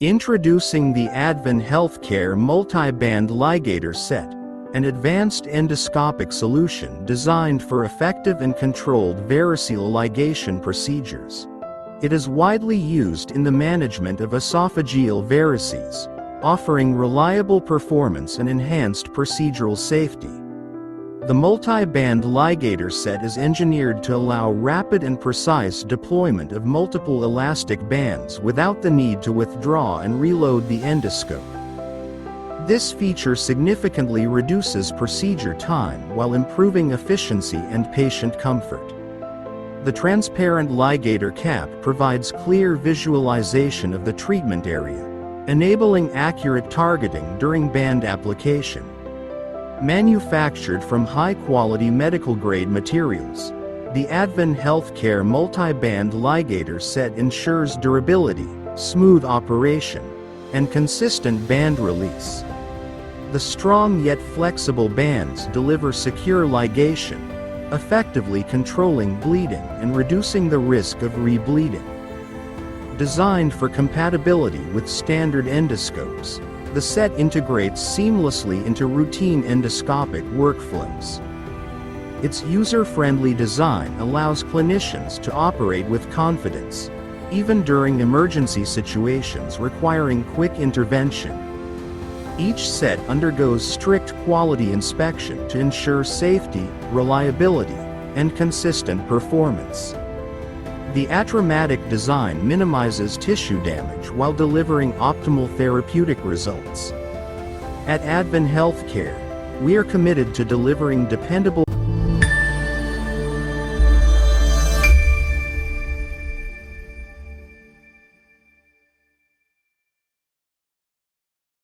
Introducing the Advin Health Care Multiband Ligator Set, an advanced endoscopic solution designed for effective and controlled variceal ligation procedures. It is widely used in the management of esophageal varices, offering reliable performance and enhanced procedural safety. The Multiband Ligator Set is engineered to allow rapid and precise deployment of multiple elastic bands without the need to withdraw and reload the endoscope. This feature significantly reduces procedure time while improving efficiency and patient comfort. The transparent ligator cap provides clear visualization of the treatment area, enabling accurate targeting during band application. Manufactured from high-quality medical-grade materials, the Advin Health Care Multiband Ligator Set ensures durability, smooth operation, and consistent band release. The strong yet flexible bands deliver secure ligation, effectively controlling bleeding and reducing the risk of rebleeding. Designed for compatibility with standard endoscopes, the set integrates seamlessly into routine endoscopic workflows. Its user-friendly design allows clinicians to operate with confidence, even during emergency situations requiring quick intervention. Each set undergoes strict quality inspection to ensure safety, reliability, and consistent performance. The atraumatic design minimizes tissue damage while delivering optimal therapeutic results. At Advin Health Care, we are committed to delivering dependable